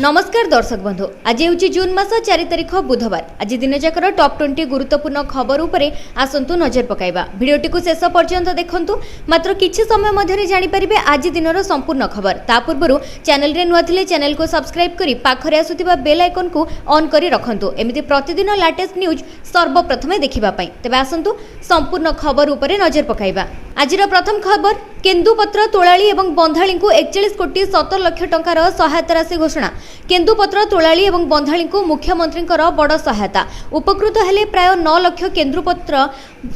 नमस्कार दर्शक बंधु आज हूँ जून मास 4 तारिख बुधवार। आज दिन जाकर टॉप 20 गुरुत्वपूर्ण खबर उपरे आसंतु नजर पकाइबा। भिडियोटी को शेष पर्यंत देखंतु। मात्र किछि समय मध्यरे जानि परिबे आज दिनर संपूर्ण खबर। ता पूर्वरु चैनल रे नुआ थिले चैनल को सब्सक्राइब करी पाखरे आसुतिबा बेल आइकन को ऑन करी रखंतु। एमिति प्रतिदिन लेटेस्ट न्यूज सर्वप्रथमे देखिबा पई। तबे आसंतु संपूर्ण खबर उपरे नजर पकाइबा। आजिर प्रथम खबर केन्दुपत्र तोलाली एवं बंधाली को 41 कोटी 70 लाख टंकार सहायता राशि घोषणा। केन्दुपत्र तोलाली एवं बंधाली को मुख्यमंत्री बड़ सहायता। उपकृत हेले प्राय 9 लाख केन्दुपत्र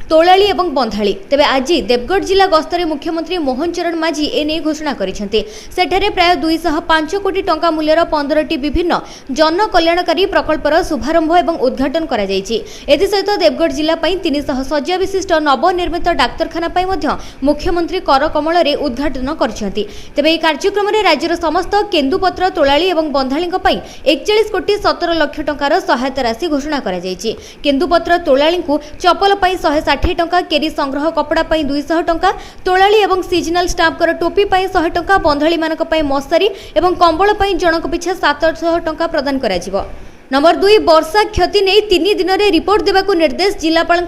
तोलाली एवं बंधाली। तेबे आज देवगढ़ जिला गस्तरे मुख्यमंत्री मोहन चरण माझी एने घोषणा करिसेंते। सेठारे प्राय 205 कोटी टंका मूल्यर 15टी विभिन्न जन कल्याणकारी प्रकल्पर शुभारंभ एवं उद्घाटन करा जायछि। एथि सहित देवगढ़ जिला पई 300 शଯ୍ୟା विशिष्ट नवनिर्मित डाक्तरखाना पई मध्य मुख्यमंत्री कर कमल रे उद्घाटन करछंती। तेबे এই कार्यक्रम रे राज्यर समस्त केन्दुपत्र तोलाली एवं बंधाली पई 41 कोटी 70 लाख टंकार सहायता राशि घोषणा करा जायछि। केन्दुपत्र तोलाली को चपल पई 160 टंका, केरी संग्रह कपड़ा पई 200 टंका, तोलाली एवं सीजनल स्टाफ कर टोपी पई 100 टंका, बंधाली मानक पई मशारी एवं कंबल पई जनक पिछा 700 टंका प्रदान करा जिवो। नंबर 2 वर्षा क्षति नहीं 3 दिन में रिपोर्ट देवाक निर्देश। जिलापाल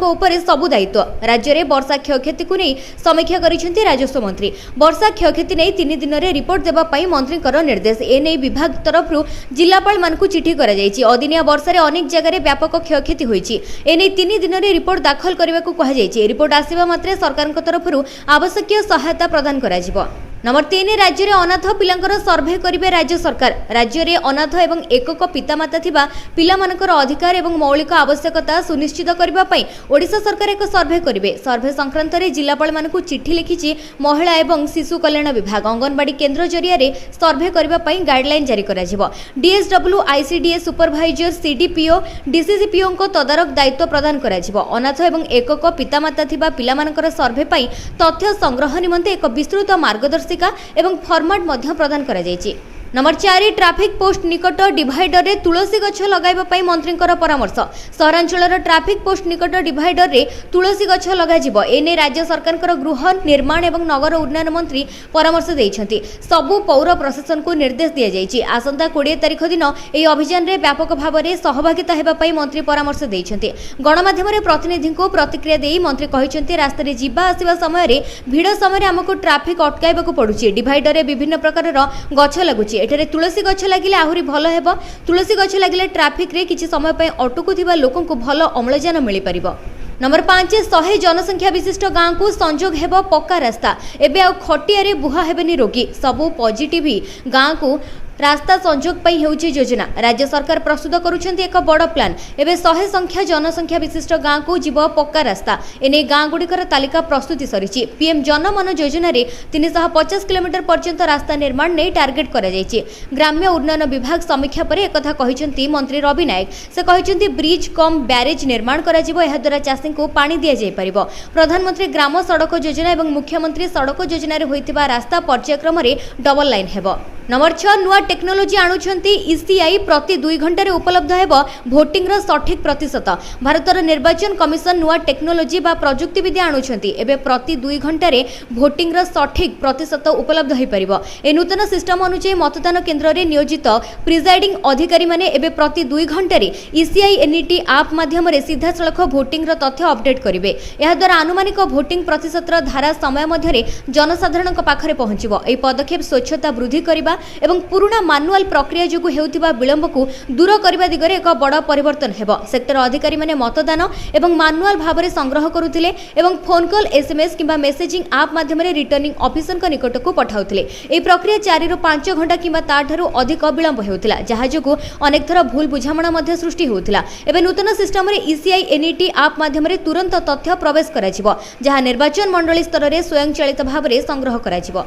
सबु दायित्व। राज्य में वर्षा क्षयक्षति को नहीं समीक्षा करिसेंती राजस्व मंत्री। वर्षा क्षयक्षति नहीं 3 दिन में रिपोर्ट देवाई मंत्री निर्देश। एने विभाग तरफ जिलापाल मानकु चिठी करा जायछि। अदिनिया वर्षा रे अनेक जगह व्यापक क्षयक्षति होईछि। एने 3 दिन में रिपोर्ट दाखल करने को कहा जायछि। रिपोर्ट आसिबा मात्रे सरकार तरफ आवश्यक सहायता प्रदान करा जिवो। नंबर 3 राज्य में अनाथ पिलांकर सर्भे करिवे राज्य सरकार। राज्य में अनाथ एवं एकक पितामाता थिबा पिलामानकर अधिकार एवं मौलिक आवश्यकता सुनिश्चित करबा पई ओडिशा सरकार एक सर्भे करिवे। सर्भे संक्रांत रे जिलापाल मानकु चिठी लिखिछि महिला एवं शिशु कल्याण विभाग। अंगनवाड़ी केन्द्र जरिया रे सर्भे करबा पई गाइडलाइन जारी करा जिवो। डीएसडब्ल्यू आईसीडीएस सुपरवाइजर सीडीपीओ डीसीसीपीओ को तदारक दायित्व प्रदान करा जिवो। अनाथ एवं एकक पितामाता थिबा पिलामानकर सर्भे पई तथ्य संग्रह निमंते एक विस्तृत मार्गदर्शिका एवं फॉर्मेट मध्य प्रदान करा जायछि। नंबर 4 ट्राफिक पोस्ट निकट डिवाइडर रे तुलसी गछ लगाइबा पई मंत्रींकर परामर्श। सहरांचलर ट्राफिक पोस्ट निकट डिवाइडर रे तुलसी गछ लगा जिवो। एने राज्य सरकारकर गृह निर्माण एवं नगर उन्नयन मंत्री परामर्श दैछंती। सबु पौर प्रशासन को निर्देश दिया जायछि। आसंता 20 तारिख दिन एही अभियान रे व्यापक भाव में सहभागिता हेबा पई मंत्री परामर्श दैछंती। गणमाध्यम रे प्रतिनिधि को प्रतिक्रिया देई मंत्री कहिसंती रास्ता रे जिबा आसीबा समय रे भीड़ समय रे हमको ट्राफिक अटकाइबाकू पडुछि। डिवाइडर रे विभिन्न प्रकार गछ लागुछि। एठारे तुलसी गछ लागिले आहुरी भल हेबो। तुलसी गछ लागिले ट्राफिक रे किछि समय पय अटकुथिबा लोकंकु भल अम्लजान मिलि परिबो। नंबर 5 100 जनसंख्या विशिष्ट गाँ को संजोग हेबो पक्का रास्ता। एबे आ खटिया रे बुहा हेबेनी रोगी। सबु पॉजिटिव गाँ को रास्ता संजोग पई हेउची योजना। राज्य सरकार प्रस्तुत करुछंती एक बड़ प्लान। एबे 100 संख्या जनसंख्या विशिष्ट गाँ को जीव पक्का रास्ता। एने गाँ गुड़िकर तालिका प्रस्तुति सरिछि। पीएम जनमन योजना रे 350 किलोमीटर पर्यंत रास्ता निर्माण नै टार्गेट करा जायछि। ग्राम्य उन्नयन विभाग समीक्षा पर एकथा कहिसंती मंत्री रवि नायक। से कहिसंती ब्रिज कम ब्यारेज निर्माण करा जिवो। एहा द्वारा चाषी को पानी दिया जाय परिबो। प्रधानमंत्री ग्राम सड़क योजना एवं मुख्यमंत्री सड़क योजना रे होइतिबा रास्ता पर्यायक्रम रे डबल लाइन हेबो। नंबर 6 नुआ टेक्नोलोजी आणुछंती ईसीआई। प्रति 2 घंटे उपलब्ध हेबो भोटिंग रो सठिक प्रतिशत। भारतर निर्वाचन कमिशन नुआ टेक्नोलोजी बा प्रजुक्ति विद्या आणुछंती। एबे प्रति 2 घंटे भोटिंग रो सठिक प्रतिशत उपलब्ध होई परिबो। ए नूतन सिस्टम अनुसार मतदान केन्द्र रे नियोजित प्रिजाइडिंग अधिकारी माने एबे प्रति 2 घंटे ईसीआई एनईटी ऐप माध्यम रे सीधा सड़क भोटिंग रो तथ्य अपडेट करिवे। एहा द्वारा अनुमानिक भोटिंग प्रतिशत रो धारा समय मध्य रे जनसाधारण पाखरे पहुंचिबो। ए पदक्षेप स्वच्छता वृद्धि करिबा एवं पुराना मानुआल प्रक्रिया जोगु हेउतिबा विलंब को दूर करबा दिगरे एक बड़ परिवर्तन हेबो। सेक्टर अधिकारी माने मतदान एवं मानुआल भाव में संग्रह करुथिले एवं फोन कॉल एसएमएस किंबा मेसेजिंग ऐप माध्यम रे रिटर्निंग ऑफिसर का निकट को पठाउथिले। ए प्रक्रिया 4 ରୁ 5 घंटा किंबा ताठारु अधिक विलंब हेउथिला, जहा जोगु अनेक थर भूल बुझामणा मध्ये सृष्टि होउथिला। एबे नूतन सिस्टम रे ईसीआई एनईटी ऐप माध्यम रे तुरंत तथ्य प्रवेश कराजिवो, जहा निर्वाचन मंडली स्तर रे स्वयंचालित भाव में संग्रह कराजिवो।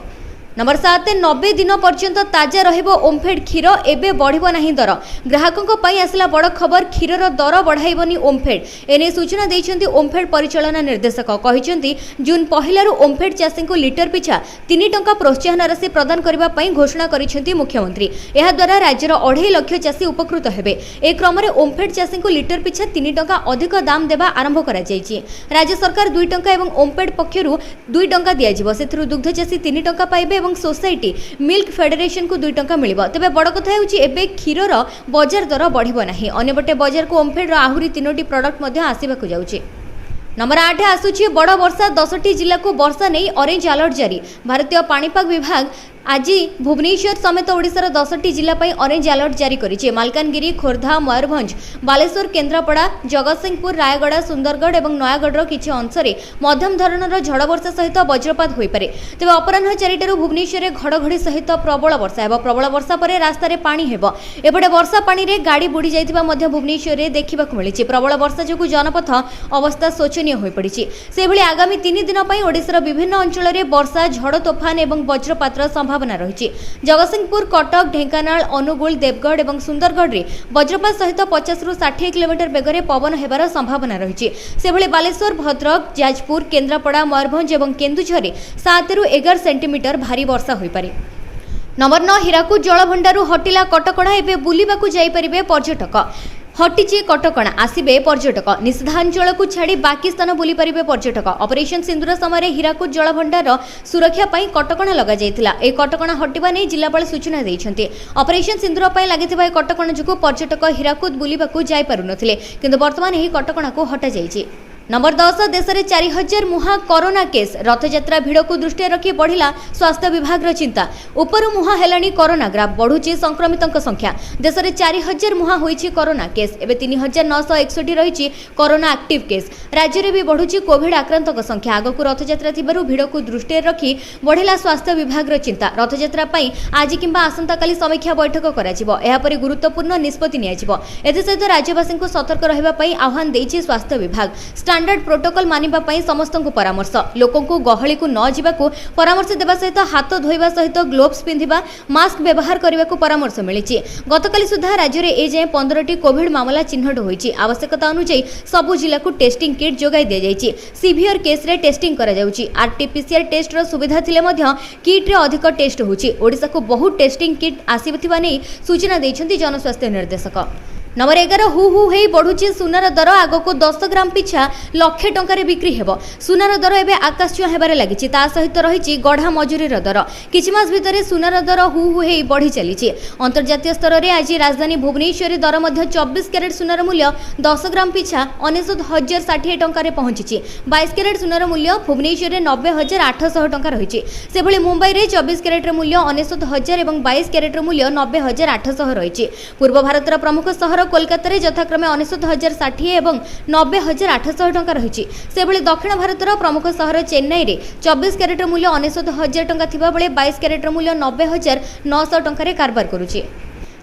नंबर 7 90 दिन पर्यंत ताजा रहिबो ओमफेड क्षीर। एबे बढ़िबो नाही दर। ग्राहकों पई आसला बड़ खबर। क्षीरर दर बढ़ाइबनी ओमफेड। एने सूचना दैछंती ओमफेड परिचालन निर्देशक। कहिसंती जून पहिलारु ओमफेड चाषी को लिटर पिछा 3 टंका प्रोत्साहन राशि प्रदान करबा पई घोषणा करिसंती मुख्यमंत्री। एहा द्वारा राज्यर 2.5 लाख चाषी उपकृत हेबे। ए क्रम रे ओमफेड चाषी को लिटर पिछा 3 टंका अधिक दाम देबा आरंभ करा जायछि। राज्य सरकार 2 टंका एवं ओमफेड पक्षरु 2 टंका दिया जिवो। सेथरु दुग्ध चाषी 3 टंका पाइबे। और सोसाइटी मिल्क फेडरेशन को 2 टंका मिलिबो। तेबे बड़ कथा हेउची एबे क्षीरर बजार दर बढ़िबो नाही। अन्यपटे बजार को ओमफेड आहुरी 3टी प्रोडक्ट मध्ये आसीबाकू जाउची। नंबर 8 आसुची बड़ वर्षा 10टी जिला को वर्षा नहीं ऑरेंज अलर्ट जारी। भारतीय पाणीपाग विभाग आज भुवनेश्वर समेत ओडिशार 10टी जिला ऑरेंज अलर्ट जारी करिछि। मालकानगिरी, खोर्धा, मयूरभंज, बालेश्वर, केन्द्रापड़ा, जगतसिंहपुर, रायगढ़, सुंदरगढ़ और नयागढ़ किछि अंशरे मध्यम धरणर झड़ वर्षा सहित वज्रपात होई पारे। तेबे अपराह्न 4टारू भुवनेश्वर घड़घड़ी सहित प्रबल वर्षा हेबो। प्रबल वर्षा परे रास्तार पानी हेबो। एपटे वर्षा पानी रे गाड़ी बुड़ी जाइतिबा मध्य भुवनेश्वर देखिबाकू मिलिछि। प्रबल वर्षा जोगु जनपथ अवस्था शोचनीय होई पड़िछि। सेभଳି आगामी 3 दिन पई ओडिशार विभिन्न अंचल रे वर्षा, झड़ तोफान और वज्रपातर संभावना रही। जगतसिंहपुर, कटक, ढेंकानाल, अनुगुल, देवगढ़ और सुंदरगढ़ रे वज्रपात सहित 50 ରୁ 60 किलोमीटर बेगर पवन हेबार संभावना रही। सेभଳି बालेश्वर, भद्रक, जाजपुर, केन्द्रापड़ा, मयूरभंज और केन्दुझर 7 ରୁ 11 सेंटीमीटर भारी वर्षा होई पारे। नंबर 9 हीराकुद जलभंडारू हटिला कटकणा। एबे बुलिबाकू जाई परिबे पर्यटक। हटिची कटकणा आसिबे पर्यटक। निषेधांचल को छाड़ी बाकी स्थान बुली परिबे पर्यटक। ऑपरेशन सिंदूर समय हीराकुद जलभंडार सुरक्षा पई कटकणा लगा जायतिला। ए कटकणा हटिबा नै जिल्लापाल सूचना दैछन्ते। ऑपरेशन सिंदूर पई लागिथिबा ए कटकणा जुकु पर्यटक हीराकुद बुलिबाकू जाय पारु नथिले, किंतु वर्तमान एही कटकणा को हटा जायछि। नंबर 10 देश में 4000 मुहा कोरोना केस। रथयात्रा भिड़ को दृष्टि रखी बढ़िला स्वास्थ्य विभाग चिंता। उपरु मुहा हेलानी कोरोना ग्राफ बढ़ुची संक्रमितों संख्या। देश में 4000 मुहा होईची कोरोना केस। एबे 3961 रही कोरोना एक्टिव केस। राज्य में भी बढ़ुची कोविड आक्रांतों संख्या। आगकू रथयात्रा थिबारु भिड़ को दृष्टि रखी बढ़िला स्वास्थ्य विभाग चिंता। रथयात्रा पई आज किंबा आसंता काली समीक्षा बैठक कराजिबो। एहा परि गुरुत्वपूर्ण निष्पत्ति नियाजिबो। एथि सहित राज्यवासी को सतर्क रहिबा पई आह्वान देइछि स्वास्थ्य विभाग। स्टैंडर्ड प्रोटोकॉल मानिबा पई समस्तଙ୍କୁ परामर्श। लोकंकु गहली को न जिबाकू परामर्श देबा सहित हाथ धोइबा सहित ग्लोव्स पिंधिबा, मास्क व्यवहार करबाकू परामर्श मिलिछि। गतकाली सुधा राज्य रे ए जे 15टी कोविड मामला चिन्हट होईछि। आवश्यकता अनुसार सबु जिला को टेस्टिंग किट जोगाई दिया जायछि। सीवियर केस रे टेस्टिंग करा जाउछि। आरटीपीसीआर टेस्ट रो सुविधा थिले मध्य किट रे अधिक टेस्ट होउछि। ओडिसा को बहुत टेस्टिंग किट आसीबथिबा नै सूचना दैछन्ति जनस्वास्थ्य निर्देशक। नंबर 11 हु हेई बढ़ुची सुनार दर। आगको 10 ग्राम पिछा लक्षे टंकार बिक्री हेबो। सुनार दर एबे आकाशछुआ हेबारे लागिछि। ता सहित रहिछि गढ़ा मजूरीर दर। किछि मास भितरे सुनार दर हु हेई बढ़ी चलिछि। अंतर्जातीय स्तर रे आज राजधानी भुवनेश्वर दर मध्य 24 कैरेट सुनार मूल्य 10 ग्राम पिछा 69,060 टंकार पहुंचिछि। 22 कैरेट सुनार मूल्य भुवनेश्वर रे 90,800 टंका रहिछि। सेभଳି मुंबई रे 24 कैरेट मूल्य 69,000 एवं 22 कैरेट मूल्य 90,800 रहिछि। पूर्व भारतर प्रमुख शहर कोलकाता रे यथाक्रमे 69,060 एवं 90,800 टंका रही। से भली दक्षिण भारतर प्रमुख शहर चेन्नई रे 24 कैरेट मूल्य 69,000 टंका थिबा बेले 22 कैरेट मूल्य 90,900 टंका कारबार करुछि।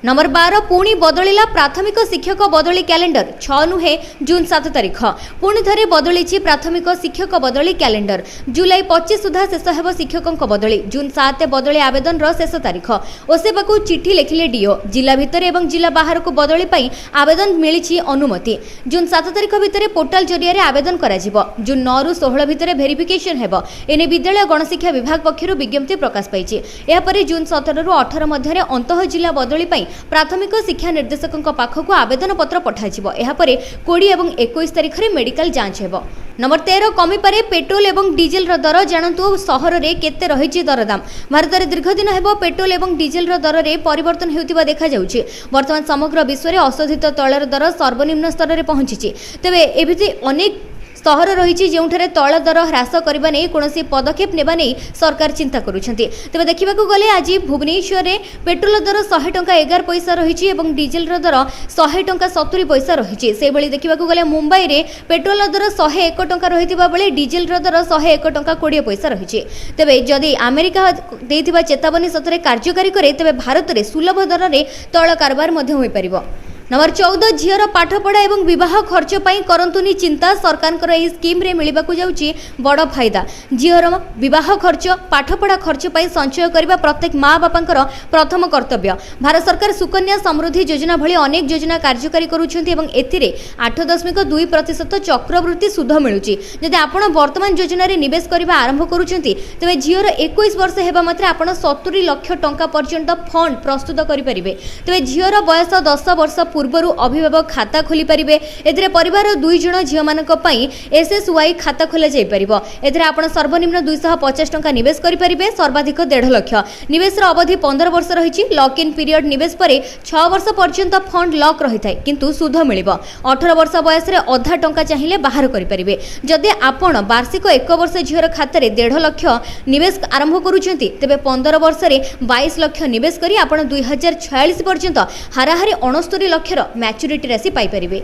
नंबर 12 पुणी बदलिला प्राथमिक शिक्षक बदली कैलेंडर। 6 नुहे जून 7 तारिख पुणी थरे बदलिछि प्राथमिक शिक्षक बदली कैलेंडर। जुलाई 25 सुधा शेष हेब शिक्षकों बदली। जून 7 बदली आवेदन शेष तारिख। ओसेबाकू चिठी लेखिले डीओ। जिला भितर एवं जिला बाहर को बदली पई आवेदन मिलिछि अनुमति। जून 7 तारिख भितर पोर्टाल जरिया आवेदन कराजिबो। जून 9 ରୁ 16 भितर भेरिफिकेशन हेबो। एने विद्यालय गणशिक्षा विभाग पक्षरु विज्ञप्ति प्रकाश पाइछि। एहा परे जून 17 ରୁ 18 मध्यरे अंतः जिला बदली पई प्राथमिक शिक्षा निर्देशकों पाखक आवेदन पत्र पठाइब। यापर 20 और 21 तारिख में मेडिकल जांच हेब। नंबर 13 कमी पारे पेट्रोल और डीजेल दर। जानतु सहर में केते रही दरदाम। भारत में दीर्घ दिन हेब पेट्रोल और डीजेल दर में परिवर्तन होता देखा जाउछि। वर्तमान समग्र विश्व में अशोधित तैल दर सर्वनिम्न स्तर में पहुंची। तेबे एभिति अनेक सहर रही जो तैल दर ह्रास करने नहीं कौन पदक्षेप नेबा नहीं सरकार चिंता करुछन्ति। तेबे देखा गले आज भुवनेश्वर में पेट्रोल दर 100 टंका 11 पैसा रही और डीजेल दर 100 टंका 70 पैसा रही। से भली देखा गले मुंबई में पेट्रोल दर 101 टंका रही बेले डीजेल दर 101 टंका 20 पैसा रही। तेबे जदि अमेरिका देइथिबा चेतावनी सतरे कार्यकारी करे तेबे भारत में सुलभ दर में तैल कारबार होई परिबो। नंबर 14 झीर पाठपढ़ा और विवाह खर्च पर करंतुनी चिंता। सरकार यह स्कीम रे मिलबाकू जाउची बड़ फायदा। झीर विवाह खर्च पाठपढ़ा खर्च पर संचय करने प्रत्येक माँ बापांकर प्रथम कर्तव्य। भारत सरकार सुकन्या समृद्धि योजना भली अनेक योजना कार्यकारी करुछन्ति एवं एथिरे 8.2% चक्रवृत्ति सुध मिलुची। जदि आपण वर्तमान योजना रे निवेश करबा आरंभ करुछन्ति तेबे झीर 21 वर्ष हेबा मात्रे आपण 70 लाख टंका पर्यंत फंड प्रस्तुत करि परिबे। तेबे झीर बयस 10 वर्ष पूर्वरु अभिभावक खाता खोली पारिबे। एथिरे परिवार 2 जण झियो मानक पई एसएसवाई खाता खोला जाई परिबो। एथिरे आपण सर्वनिम्न 250 टंका निवेश करि परिबे, सर्वाधिक 1.5 लाख। निवेशर अवधि 15 वर्ष रहिछि। लॉक इन पीरियड निवेश परे 6 वर्ष पर्यंत फंड लॉक रही थाए किंतु सुध मिलिबो। 18 वर्ष बयस रे अधा टंका चाहिए बाहर करि परिबे। जदि आपण वार्षिक 1 वर्ष झियोर खाता रे 1.5 लाख निवेश आरंभ करूछंती तेबे 15 वर्ष रे 22 लाख निवेश करी आपण 2046 पर्यंत हाराहारी 69 लाखर मैच्योरिटी राशि पाई परिबे।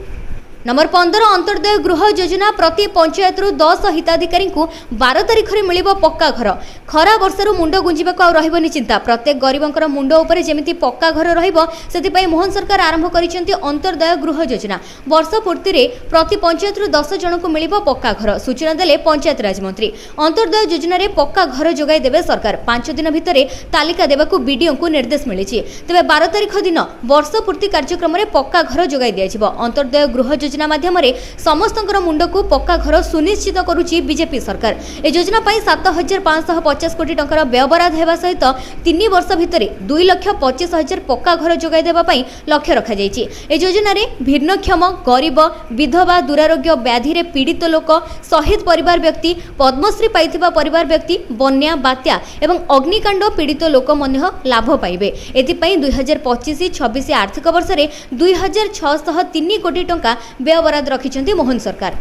नंबर 15 अंत्योदय गृह योजना प्रति पंचायत 10 हिताधिकारी को 12 तारिख में मिलिबो पक्का घर। खरा वर्षर मुंड गुंजिबाको रहिबनि चिंता। प्रत्येक गरीबंकर मुंड उपरे जेमिति पक्का घर रहिबो सेति पई मोहन सरकार आरंभ करिसेंती अंत्योदय गृह योजना। वर्ष पूर्ति रे प्रति पंचायत 10 जन को मिलिबो पक्का घर। सूचना देले पंचायत राज मंत्री। अंत्योदय योजना रे पक्का घर जोगाई देबे सरकार। 5 दिन भितरे तालिका देबाकू बीडीओ को निर्देश मिलिछि। तेबे 12 तारिख दिन वर्ष पूर्ति कार्यक्रम रे पक्का घर जोगाई दियाजिबो। अंत्योदय गृह योजना माध्यम समस्तंकर मुंड को पक्का घर सुनिश्चित करुची बीजेपी सरकार। ए योजना पाई 7550 कोटी टंकार व्यय बराद हेबा सहित 3 वर्ष भितरे 2,25,000 पक्का घर जोगाई देबा पाई लक्ष्य रखा जायछि। ए योजना रे भिन्नक्षम, गरीब, विधवा, दुरारोग्य व्याधि रे पीड़ित लोक, शहीद परिवार व्यक्ति, पद्मश्री पाइथिबा परिवार व्यक्ति, बन्या, बात्या एवं अग्निकांड पीड़ित लोक मन्य लाभ पाइबे। एथि पई 2025-26 आर्थिक वर्ष रे 2,603 कोटी टंका व्यय बराद रखिछन्ती मोहन सरकार।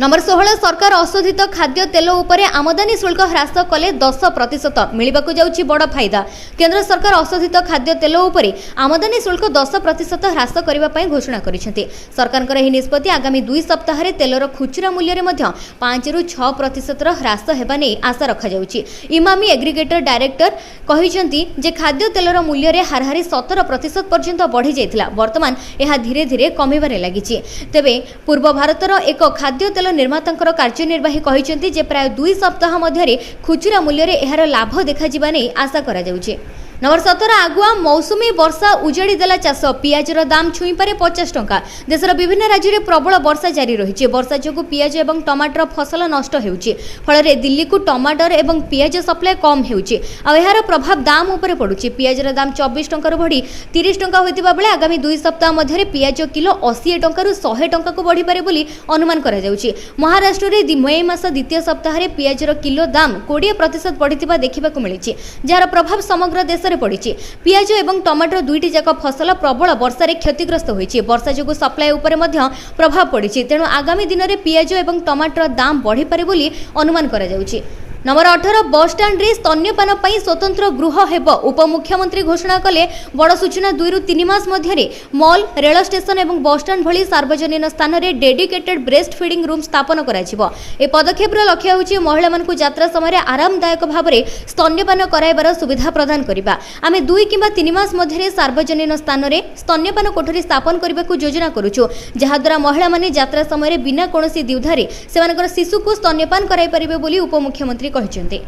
नंबर 16 सरकार अशोधित खाद्य तेल उपरे आमदानी शुल्क ह्रास कले 10% मिलिबाकू जाउछि बड़ फायदा। केंद्र सरकार अशोधित खाद्य तेल उपरे आमदानी शुल्क 10% ह्रास करिबा पई घोषणा करिसेंती। सरकारकर एही निष्पत्ति आगामी 2 सप्ताह रे तेलर खुचरा मूल्य रे मध्य 5 रु 6% ह्रास हेबा नै आशा रखा जाउछि। इमामी एग्रीगेटर डायरेक्टर कहिसेंती जे खाद्य तेलर मूल्य रे हारहारी 17% पर्यंत बढ़ी जायतिला। वर्तमान एहा धीरे धीरे कमिबारे लागिछि। तेबे पूर्व भारतर एक खाद्य तेल निर्मातांकर कार्यनिर्वाही कहिसेंती जे प्राय 2 सप्ताह मध्यरे खुचरा मूल्य रे एहार लाभ देखा जिबा नै आशा करा जाउछि। नंबर 17 आगुआ मौसुमी वर्षा उजाड़ी देला चाष। पियाजर दाम छुई पारे 50 टंका। देशर विभिन्न राज्य में प्रबल वर्षा जारी रही। वर्षा जोगु पियाज एवं टमाटर फसल नष्ट हेउछि। फल रे दिल्ली को टमाटर एवं पियाज सप्लाई कम हेउछि। आ एहार प्रभाव दाम उपरे पडुछि। पियाजर दाम 24 टंका बढ़ी 30 टंका होइतिबा बेले आगामी 2 सप्ताह मध्यरे पियाज किलो 80 टंका 100 टंका को बढ़ी पारे बोली अनुमान करा जाउछि। महाराष्ट्र रे मई मास द्वितीय सप्ताह रे पियाजर किलो दाम 20% बढ़ितिबा देखिबाकू मिलिछि, जार प्रभाव समग्र देश पड़ी। पियाज एवं टमाटर दुईटी जाक फसल प्रबल वर्षा रे क्षतिग्रस्त होइछि। वर्षा जोगु सप्लाई उपरे मध्य प्रभाव पड़ी। तेणु आगामी दिन में पियाज एवं टमाटर दाम बढ़ी पारे बोली अनुमान करा जाउछि। नंबर 18 बस स्टैंड रे स्तन्यपान पई स्वतंत्र गृह हेब। उपमुख्यमंत्री घोषणा कले। बड़ सूचना 2 रु 3 मास मध्यरे मॉल, रेल स्टेशन एवं बस स्टैंड भली सार्वजनिक स्थान रे डेडिकेटेड ब्रेस्ट फीडिंग रूम स्थापन कराजिबो। ए पदक्षेप रो लक्ष्य होछि महिला मानकु यात्रा समय आरामदायक भाबरे स्तन्यपान कराइबार सुविधा प्रदान करिबा। आमे 2 किंबा 3 मास मध्यरे सार्वजनिक स्थान रे स्तन्यपान कोठरी स्थापन करबाकू योजना करूछु, जहा द्वारा महिला माने यात्रा समय बिना कोनोसी द्विधारे सेमानकर शिशु को स्तन्यपान कराइ परिबे बोली उपमुख्यमंत्री कहिसेंती।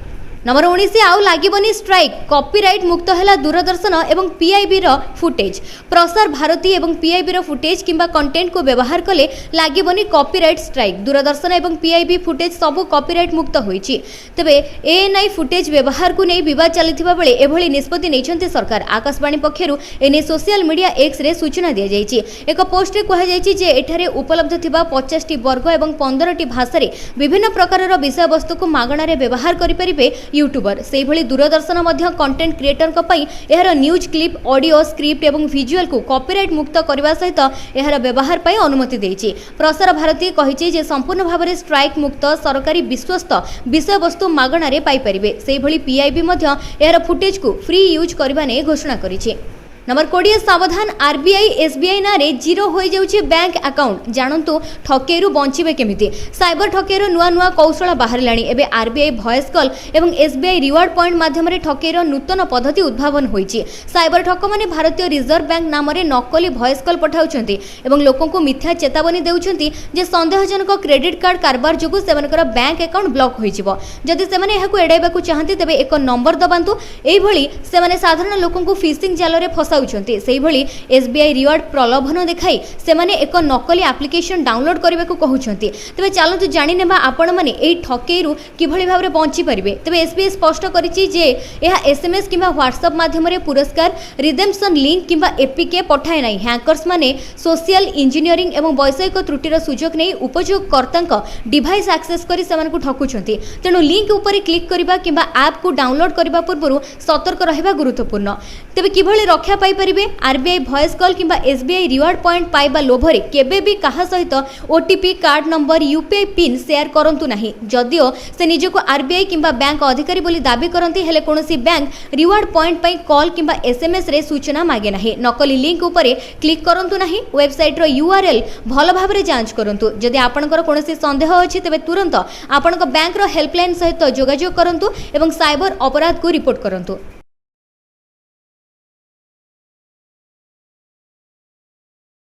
नंबर 19 आउ लागिबनी स्ट्राइक। कॉपीराइट मुक्त हैला दूरदर्शन एवं पीआईबी रो फुटेज। प्रसार भारती एवं पीआईबी रो फुटेज किंबा कंटेंट को व्यवहार कले लागिबनी कॉपीराइट स्ट्राइक। दूरदर्शन एवं पीआईबी फुटेज सबु कॉपीराइट मुक्त होईछि। तबे एएनआई फुटेज व्यवहार को नै विवाद चलिथिबा बेले एभली निष्पत्ति नैछन्ती सरकार। आकाशवाणी पक्षरु एने सोशल मीडिया एक्स रे सूचना दिया जायछि। एक पोस्ट रे कहा जायछि जे एठारे उपलब्ध थिबा 50 टी वर्ग एवं 15 टी भाषा रे विभिन्न प्रकार विषय वस्तु को मागणा रे व्यवहार करि परिबे यूट्यूबर। से भली दूरदर्शन मध्य कंटेंट क्रिएटर को पई एहार न्यूज क्लिप, ऑडियो, स्क्रिप्ट एवं विजुअल को कॉपीराइट मुक्त करबा सहित एहार व्यवहार पई अनुमति देछि। प्रसार भारती कहिछि जे संपूर्ण भाबरे स्ट्राइक मुक्त सरकारी विश्वस्त विषय वस्तु मागणा रे पाई परिबे। से भली पीआईबी मध्य एहार फुटेज को फ्री यूज करबा नै घोषणा करिछि। नंबर 20 सावधान। आरबीआई एसबीआई नारे जीरो हो जाउछि बैंक अकाउंट। जानंतु ठकेरु बंचिबे केमिति। साइबर ठकेर नुआ नुआ कौशल बाहरलाणी। एबे आरबीआई वॉइस कॉल एवं एसबीआई रिवार्ड पॉइंट माध्यम रे ठकेर नूतन पद्धति उद्भावन होईछि। साइबर ठक माने भारतीय रिजर्व बैंक नाम रे नकली वॉइस कॉल पठाउछन्ती एवं लोकन को मिथ्या चेतावनी देउछन्ती जे संदेहजनक क्रेडिट कार्ड कारबार जोगु सेमानकर बैंक अकाउंट ब्लॉक होईजिवो। जदि सेमाने एहाकु एडाइबाकू चाहंती तेबे एक नंबर दबांतु। एई भली सेमाने साधारण लोकन को फिशिंग जाल रे फसाउछन्ति सेही भली एसबीआई रिवार्ड प्रलोभन देखाई सेमाने एक नकली एप्लिकेशन डाउनलोड करने को कहउछन्ति। तबे चलतु जानि नेबा आपण माने एई ठकेइरु किभଳି भाबरे बंची परिबे। तबे एसबीआई स्पष्ट करिछि जे एहा एसएमएस किंबा व्हाट्सएप माध्यम रे पुरस्कार रिडेम्पशन लिंक किंबा एपीके पठाए नाही। हैकर्स माने सोशल इंजीनियरिंग एवं वैषयिक त्रुटिर सुजोग नै उपयोगकर्तांक डिवाइस एक्सेस करी सेमानकु ठकुछन्ति। तेणु लिंक उपरे क्लिक करिबा किंबा ऐप को डाउनलोड करिबा पूर्वरु सतर्क रहिबा गुरुत्वपूर्ण। तेबे किभଳି रक्षा पाई परिबे आरबीआई वॉइस कॉल किंबा एसबीआई रिवार्ड पॉइंट पाइबा लोभरे केबे भी काहा सहित OTP card number UPI PIN share करंतु नाही। जदियो से निजको आरबीआई किंबा बैंक अधिकारी बोली दाबी करंती हेले कोनोसी बैंक रिवार्ड पॉइंट पई कॉल किंबा एसएमएस रे सूचना मागे नाही। नकली लिंक उपरे क्लिक करंतु नाही। वेबसाइट रो यूआरएल भल भाबरे जांच करंतु। जदि आपनकर कोनोसी संदेह अछि तबे तुरंत आपनक बैंक रो हेल्पलाइन सहित जोगाजोग करंतु एवं साइबर अपराध को रिपोर्ट करंतु।